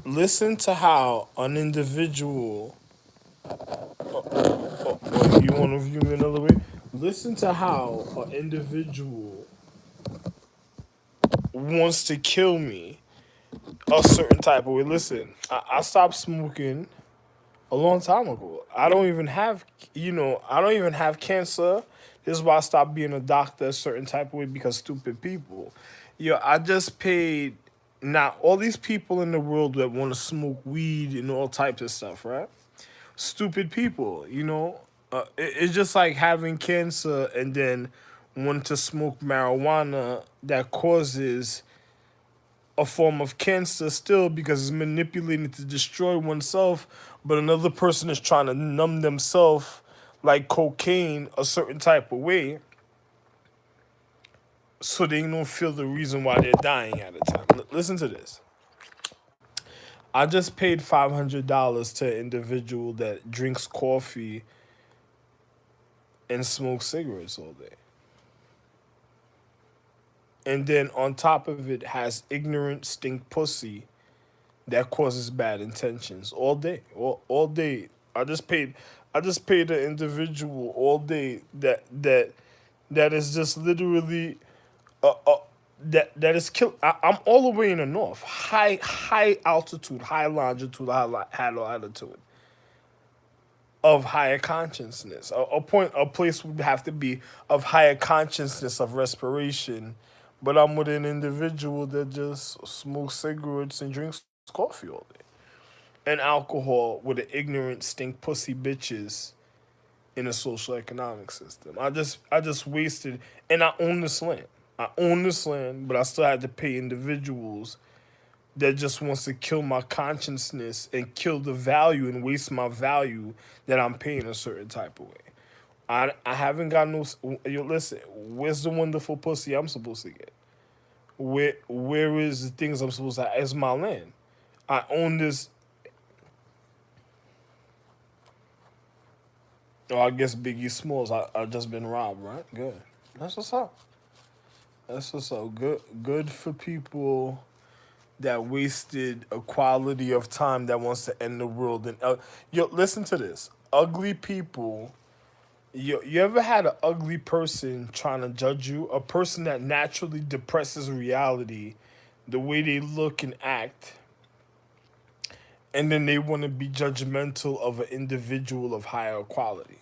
Listen to how an individual. You want to view me another way? Listen to how an individual wants to kill me a certain type of way. Listen, I stopped smoking a long time ago. I don't even have, I don't even have cancer. This is why I stopped being a doctor a certain type of way because stupid people. I just paid. Now, all these people in the world that want to smoke weed and all types of stuff, right? Stupid people. It's just like having cancer and then want to smoke marijuana that causes a form of cancer still because it's manipulated to destroy oneself, but another person is trying to numb themselves like cocaine a certain type of way so they don't feel the reason why they're dying at a time. Listen to this. I just paid $500 to an individual that drinks coffee and smokes cigarettes all day. And then on top of it has ignorant stink pussy that causes bad intentions all day. All day. I just paid an individual all day that is just literally that is kill. I'm all the way in the north, high altitude, high longitude, high latitude of higher consciousness. A place would have to be of higher consciousness of respiration, but I'm with an individual that just smokes cigarettes and drinks coffee all day and alcohol with an ignorant stink pussy bitches in a social economic system. I just wasted, and I own this land. I own this land, but I still had to pay individuals that just wants to kill my consciousness and kill the value and waste my value that I'm paying a certain type of way. I haven't got no. Listen, where's the wonderful pussy I'm supposed to get? Where is the things I'm supposed to? It's my land. I own this. Oh, I guess Biggie Smalls. I just been robbed, right? Good. That's what's up. That's what's up. Good for people that wasted a quality of time that wants to end the world. And listen to this. Ugly people. You ever had an ugly person trying to judge you? A person that naturally depresses reality, the way they look and act, and then they want to be judgmental of an individual of higher quality.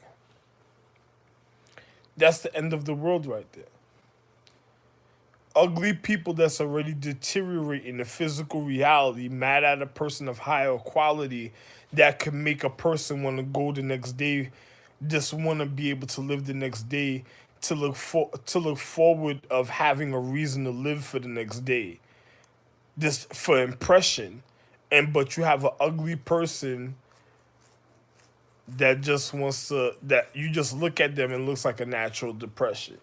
That's the end of the world right there. Ugly people that's already deteriorating the physical reality, mad at a person of higher quality that could make a person want to go the next day, just want to be able to live the next day, to look forward of having a reason to live for the next day, just for impression. And but you have an ugly person that just wants to, that you just look at them and looks like a natural depression.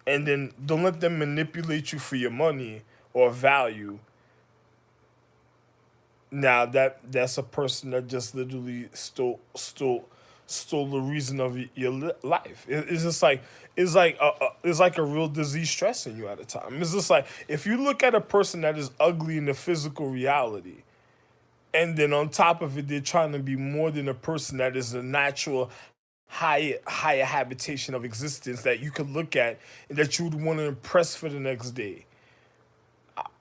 And then don't let them manipulate you for your money or value. Now that's a person that just literally stole the reason of your life. It's just like it's like a real disease stressing you at a time. It's just like if you look at a person that is ugly in the physical reality, and then on top of it, they're trying to be more than a person that is a natural higher habitation of existence that you could look at and that you would want to impress for the next day.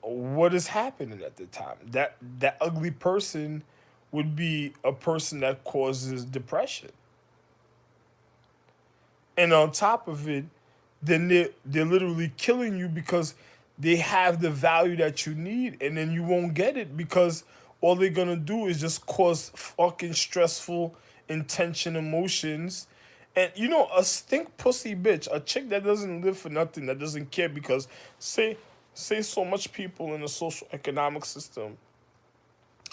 What is happening at the time? That ugly person would be a person that causes depression. And on top of it, then they're literally killing you because they have the value that you need, and then you won't get it because all they're gonna do is just cause fucking stressful intention emotions. And a stink pussy bitch, a chick that doesn't live for nothing, that doesn't care because say so much people in the social economic system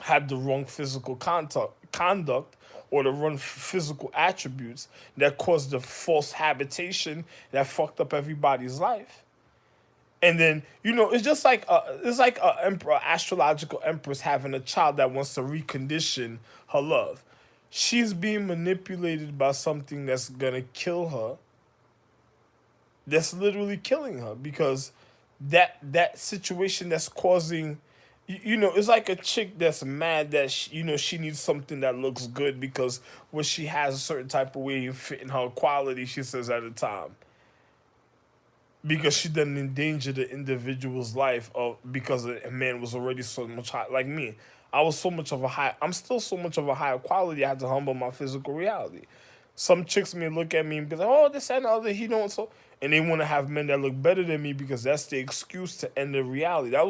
had the wrong physical conduct or the wrong physical attributes that caused the false habitation that fucked up everybody's life. And then it's like a emperor, astrological empress having a child that wants to recondition her love. She's being manipulated by something that's gonna kill her. That's literally killing her because that situation that's causing it's like a chick that's mad that she needs something that looks good because when she has a certain type of way and fit in her quality, she says at a time because she doesn't endanger the individual's life of because a man was already so much high. Like me, I was so much of a high. I'm still so much of a higher quality. I had to humble my physical reality. Some chicks may look at me and be like, "Oh, this and the other." He don't so, and they want to have men that look better than me because that's the excuse to end the reality. That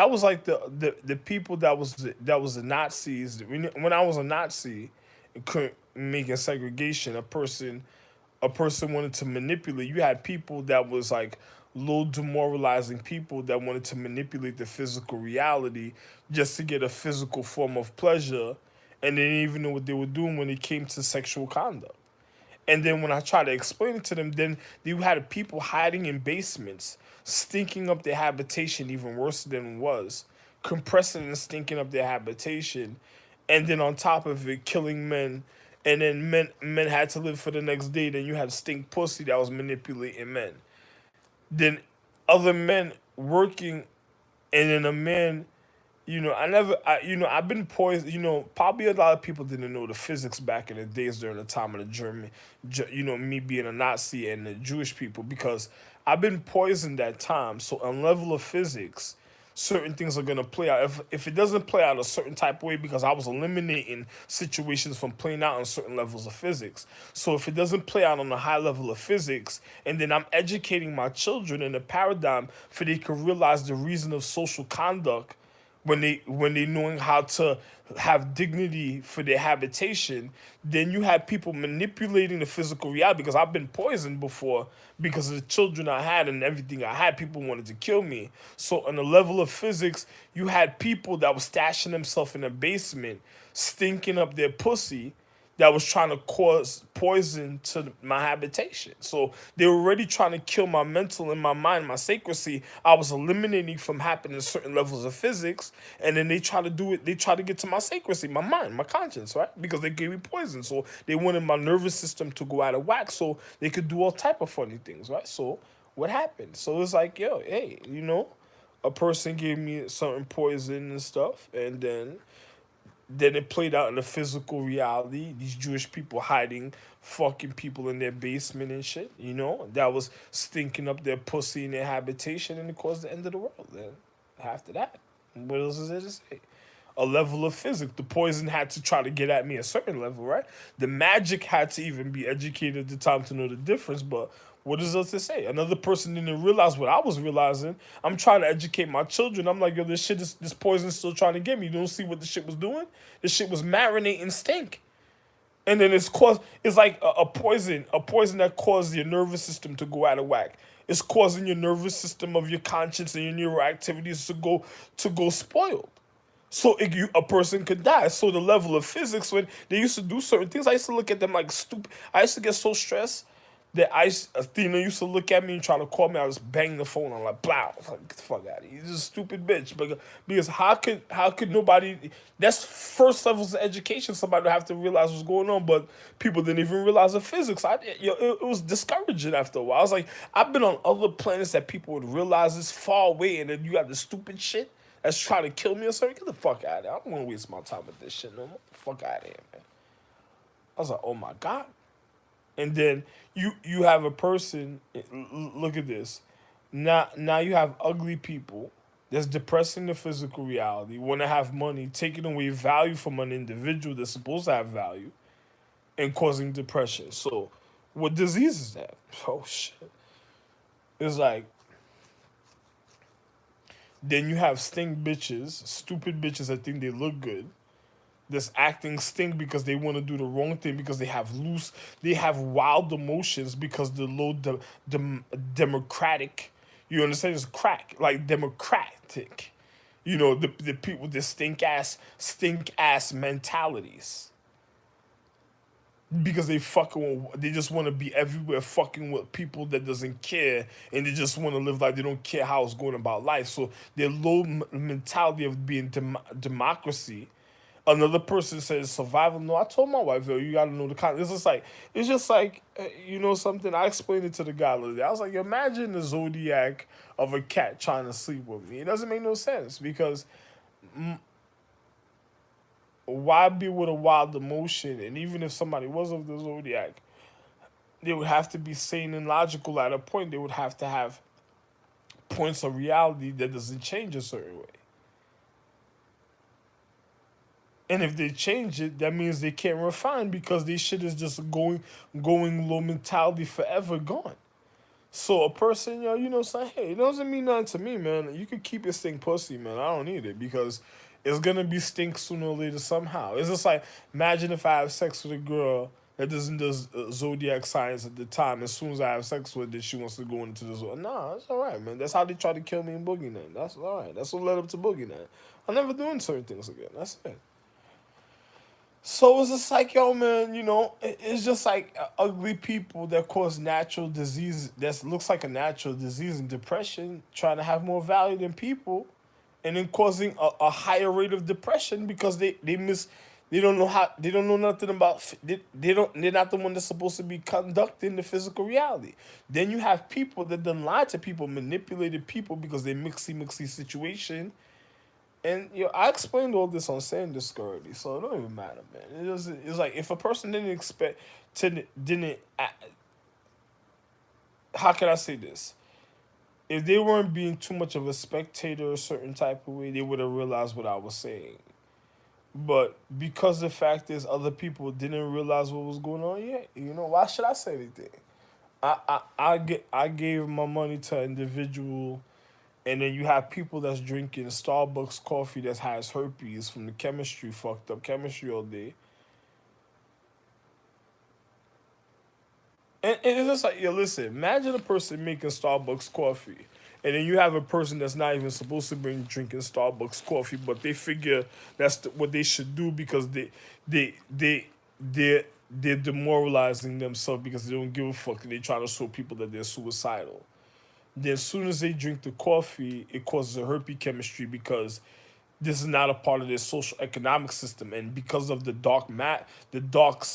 was like the people that was the Nazis. When I was a Nazi, making segregation, a person wanted to manipulate. You had people that was like low demoralizing people that wanted to manipulate the physical reality just to get a physical form of pleasure, and they didn't even know what they were doing when it came to sexual conduct. And then when I tried to explain it to them, then you had people hiding in basements, stinking up their habitation even worse than it was, compressing and stinking up their habitation, and then on top of it, killing men. And then men had to live for the next day. Then you had stink pussy that was manipulating men. Then other men working, and then a man I've been poisoned. Probably a lot of people didn't know the physics back in the days during the time of the German, me being a Nazi and the Jewish people, because I've been poisoned that time. So on level of physics, certain things are gonna play out. If it doesn't play out a certain type of way, because I was eliminating situations from playing out on certain levels of physics. So if it doesn't play out on a high level of physics, and then I'm educating my children in a paradigm for they can realize the reason of social conduct when they knowing how to have dignity for their habitation, then you have people manipulating the physical reality because I've been poisoned before because of the children I had and everything I had. People wanted to kill me. So on the level of physics, you had people that were stashing themselves in a basement, stinking up their pussy that was trying to cause poison to my habitation. So they were already trying to kill my mental and my mind, my sacredcy. I was eliminating from happening certain levels of physics, and then they try to do it. They try to get to my sacredcy, my mind, my conscience, right? Because they gave me poison. So they wanted my nervous system to go out of whack, so they could do all type of funny things, right? So what happened? So it's like, yo, hey, a person gave me certain poison and stuff, and then it played out in the physical reality. These Jewish people hiding fucking people in their basement and shit, that was stinking up their pussy in their habitation, and it caused the end of the world. Then after that, what else is there to say? A level of physics. The poison had to try to get at me a certain level, right? The magic had to even be educated at the time to know the difference, but what is else to say? Another person didn't realize what I was realizing. I'm trying to educate my children. I'm like, yo, this poison is still trying to get me. You don't see what the shit was doing? This shit was marinating stink. And then it's like a poison that caused your nervous system to go out of whack. It's causing your nervous system of your conscience and your neural activities to go spoiled. So a person could die. So the level of physics, when they used to do certain things, I used to look at them like stupid. I used to get so stressed that Athena used to look at me and try to call me. I just bang the phone. I'm like, blow. I was like, get the fuck out of here. You're just a stupid bitch. Because how could nobody? That's first levels of education. Somebody would have to realize what's going on, but people didn't even realize the physics. It was discouraging after a while. I was like, I've been on other planets that people would realize this far away, and then you got the stupid shit that's trying to kill me or something. Get the fuck out of there. I don't want to waste my time with this shit no more. Get the fuck out of here, man. I was like, oh my God. And then you have a person. Look at this. Now you have ugly people that's depressing the physical reality. Want to have money, taking away value from an individual that's supposed to have value, and causing depression. So, what disease is that? Oh shit! It's like then you have stink bitches, stupid bitches that think they look good, that's acting stink because they want to do the wrong thing because they have wild emotions because the low democratic, you understand? It's crack, like democratic, the people with the stink ass mentalities because they just want to be everywhere fucking with people that doesn't care, and they just want to live like they don't care how it's going about life. So their low mentality of being democracy. Another person says survival. No, I told my wife, yo, you gotta know the context. It's just like something. I explained it to the guy the other day. I was like, imagine the zodiac of a cat trying to sleep with me. It doesn't make no sense because why be with a wild emotion? And even if somebody was of the zodiac, they would have to be sane and logical at a point. They would have to have points of reality that doesn't change a certain way. And if they change it, that means they can't refine because this shit is just going low mentality forever gone. So a person, saying, hey, it doesn't mean nothing to me, man. You could keep your stink pussy, man. I don't need it because it's gonna be stink sooner or later somehow. It's just like imagine if I have sex with a girl that doesn't do zodiac signs at the time. As soon as I have sex with her, she wants to go into the zodiac. Nah, that's all right, man. That's how they try to kill me in Boogie Night. That's all right. That's what led up to Boogie Night. I'm never doing certain things again. That's it. So it's just like, yo, man, it's just like ugly people that cause natural disease that looks like a natural disease and depression, trying to have more value than people, and then causing a higher rate of depression because they don't know how, they don't know nothing about, they're not the one that's supposed to be conducting the physical reality. Then you have people that done lied to people, manipulated people because they mixy situation. And I explained all this on Sandisk already, so it don't even matter, man. It's like if a person didn't expect to didn't how can I say this? If they weren't being too much of a spectator a certain type of way, they would have realized what I was saying. But because the fact is other people didn't realize what was going on yet, why should I say anything? I gave my money to an individual, and then you have people that's drinking Starbucks coffee that has herpes from the chemistry, fucked up chemistry all day. And it's just like, yo, listen, imagine a person making Starbucks coffee. And then you have a person that's not even supposed to be drinking Starbucks coffee, but they figure that's what they should do because they, they, they're demoralizing themselves because they don't give a fuck and they're trying to show people that they're suicidal. Then as soon as they drink the coffee, it causes a herpes chemistry because this is not a part of their social economic system, and because of the dark the dark,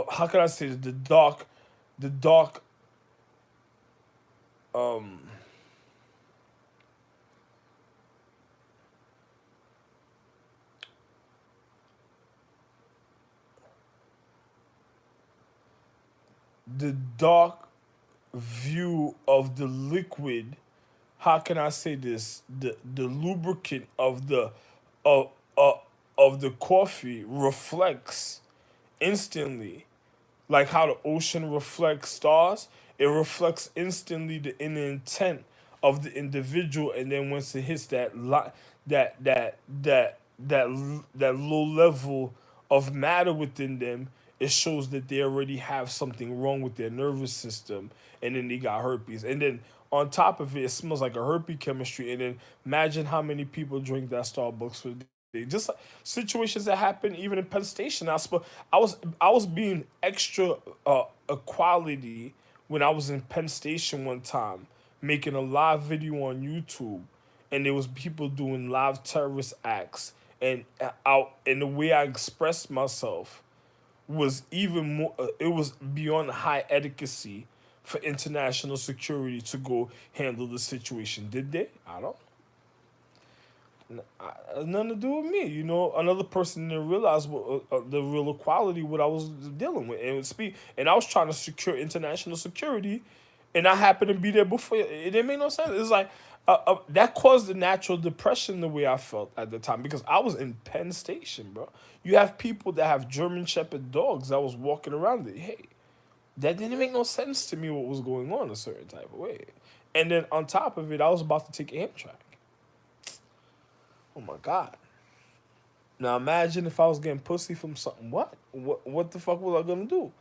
how can I say this? The dark, um, the dark view of the liquid. How can I say this? The lubricant of uh, of the coffee reflects instantly, like how the ocean reflects stars. It reflects instantly the inner intent of the individual, and then once it hits that that that that low level of matter within them, it shows that they already have something wrong with their nervous system, and then they got herpes. And then on top of it, it smells like a herpes chemistry. And then imagine how many people drink that Starbucks for just like situations that happen even in Penn Station. I was being extra equality when I was in Penn Station one time making a live video on YouTube, and there was people doing live terrorist acts, and and the way I expressed myself was even more. It was beyond high etiquette for international security to go handle the situation. Did they? I don't. Nothing to do with me. Another person didn't realize the real equality what I was dealing with, and speak. And I was trying to secure international security, and I happened to be there before. It didn't make no sense. It's like that caused the natural depression the way I felt at the time because I was in Penn Station, bro. You have people that have German Shepherd dogs that was walking around it. Hey, that didn't make no sense to me what was going on a certain type of way. And then on top of it, I was about to take Amtrak. Oh my god. Now imagine if I was getting pussy from something. What? What the fuck was I gonna do?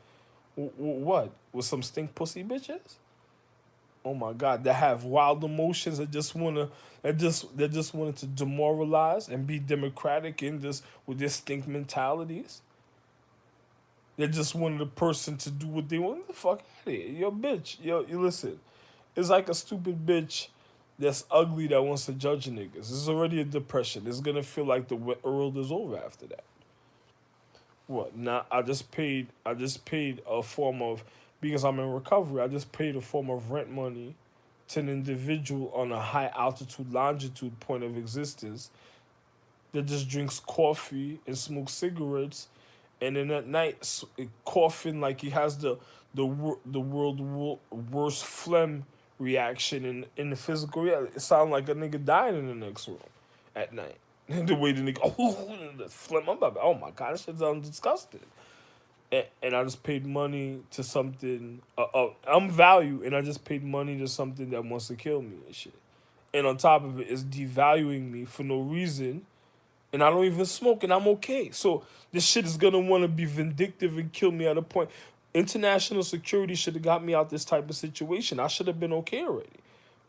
What? With some stink pussy bitches? Oh my god, that have wild emotions that just wanted to demoralize and be democratic in this with their stink mentalities. They just wanted a person to do what they want. The fuck out of here. Yo, bitch. Yo, you listen. It's like a stupid bitch that's ugly that wants to judge niggas. This is already a depression. It's gonna feel like the world is over after that. What? Now I just paid a form of because I'm in recovery. I just paid a form of rent money to an individual on a high altitude longitude point of existence that just drinks coffee and smokes cigarettes, and then at night coughing like he has the worst phlegm reaction in the physical reality. It sounds like a nigga dying in the next room at night. The way the nigga, the phlegm, I'm like, oh my god, this shit sounds disgusting. And I just paid money to something. I'm value, and I just paid money to something that wants to kill me and shit. And on top of it, it's devaluing me for no reason, and I don't even smoke, and I'm okay. So this shit is gonna want to be vindictive and kill me at a point. International security should have got me out this type of situation. I should have been okay already.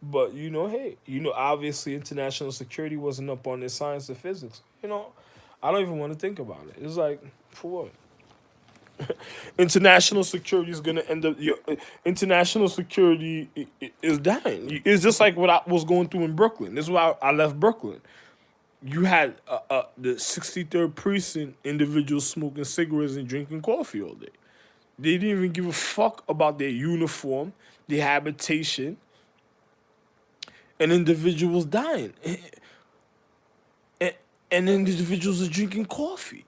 But hey, obviously international security wasn't up on this science or physics. I don't even want to think about it. It's like, for what? International security is gonna end up. International security is dying. It's just like what I was going through in Brooklyn. This is why I left Brooklyn. You had the 63rd precinct individuals smoking cigarettes and drinking coffee all day. They didn't even give a fuck about their uniform, their habitation, and individuals dying. And individuals are drinking coffee.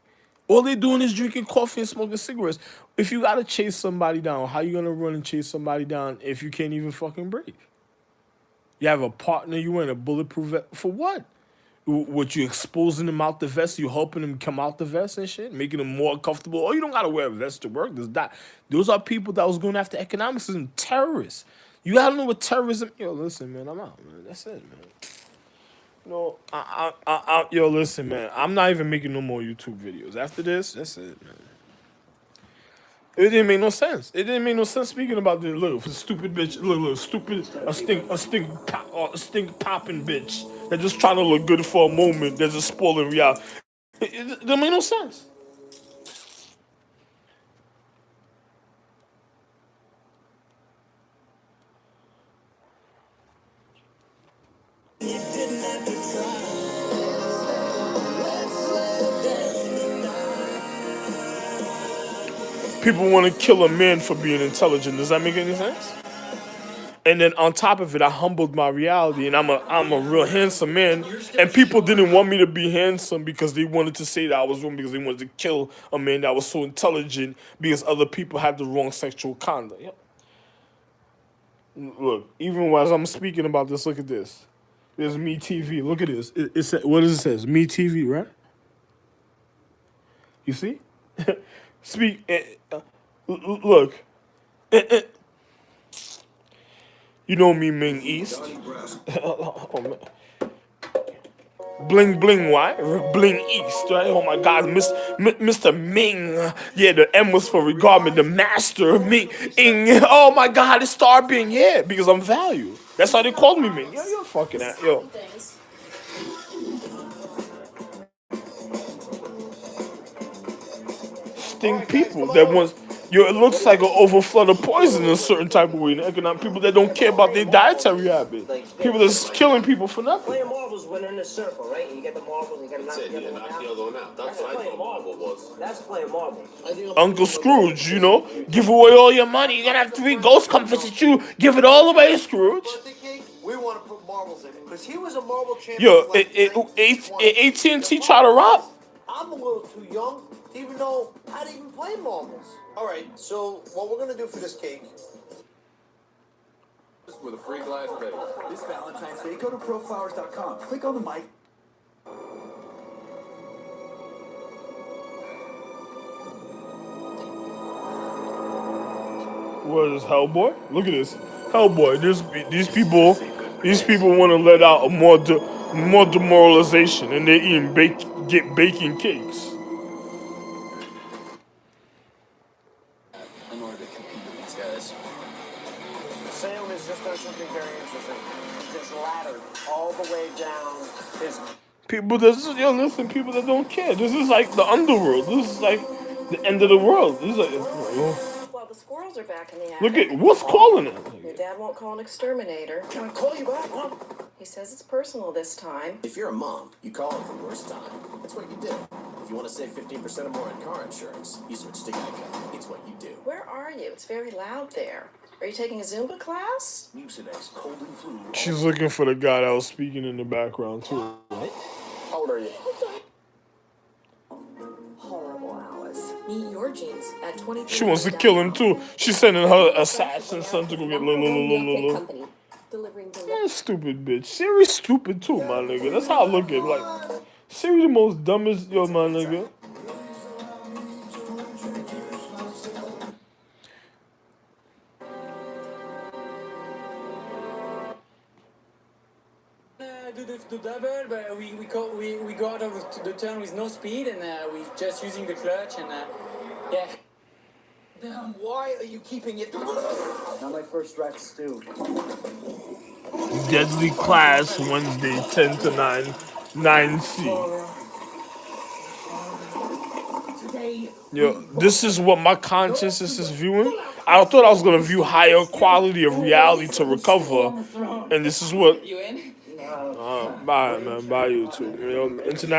All they're doing is drinking coffee and smoking cigarettes. If you gotta chase somebody down, how you gonna run and chase somebody down if you can't even fucking breathe? You have a partner, you wearing a bulletproof vest. For what? What, you exposing them out the vest? You helping them come out the vest and shit? Making them more comfortable? Oh, you don't gotta wear a vest to work. Those are people that was going after economics and terrorists. You gotta know what terrorism. Yo, listen, man, I'm out, man. That's it, man. Yo, listen, man. I'm not even making no more YouTube videos. After this, that's it, man. It didn't make no sense. It didn't make no sense speaking about the little stupid bitch, little stupid, a stink popping bitch that just trying to look good for a moment. That's just spoiling reality. It didn't make no sense. People want to kill a man for being intelligent. Does that make any sense? And then on top of it, I humbled my reality, and I'm a real handsome man. And people didn't want me to be handsome because they wanted to say that I was wrong because they wanted to kill a man that was so intelligent because other people had the wrong sexual conduct. Yep. Look, even as I'm speaking about this, look at this. There's Me TV. Look at this. What does it say? Me TV, right? You see? Speak. Look. You know me, Ming East. Oh, man. Bling bling, why? Bling East, right? Oh my God, Mr. Ming. Yeah, the M was for regard me, the master Ming. Oh my God, it's Star Bing, yeah, because I'm value. That's how they called me Ming. Yo, you're fucking at yo. Sting people that wants. It looks like an overflood of poison in a certain type of way. In economic people that don't care about their dietary habits. People that's killing people for nothing. Playing marbles when in a circle, right? You get the marbles, you got to knock the other one out. That's what I thought marble was. That's playing marbles. Uncle Scrooge, give away all your money. You're gonna have 3 ghosts come visit you. Give it all away, Scrooge. We want to put marbles in it because he was a marble champion. Yo, AT&T try to rob. I'm a little too young to even know how to even play marbles. All right, so what we're gonna do for this cake with a free glass base. This Valentine's Day, go to proflowers.com. Click on the mic. What is Hellboy? Look at this. Hellboy. These people want to let out more demoralization, and they're eating baking cakes. In order to compete with these guys. Sam has just done something very interesting. Just laddered all the way down his. People that don't care. This is like the underworld. This is like the end of the world. This is like. Well, the squirrels are back in the attic. Look at what's calling it. Your dad won't call an exterminator. Can I call you back, Mom? He says it's personal this time. If you're a mom, you call it the worst time. That's what you do. If you want to save 15% or more on car insurance, you switch to Geico. It's what you do. Where are you? It's very loud there. Are you taking a Zumba class? Mucinex cold and flu. She's looking for the guy that was speaking in the background too. How old are you? Horrible hours. Meet your jeans at 23. She wants to kill him too. She's sending her assassin son to go get Company. Delivering Man, stupid bitch. Siri's stupid too, my nigga. That's how I look at it. Like, Siri the most dumbest, yo, my nigga. Do the double, but we go out of the turn with no speed, and we just using the clutch, and yeah. Then why are you keeping it? Not my first stretch, Stu. Deadly Class Wednesday, 10 to 9, 9C. Yo, this is what my consciousness is viewing. I thought I was gonna view higher quality of reality to recover, and this is what. You in? Bye, man. Bye, YouTube. You know, international.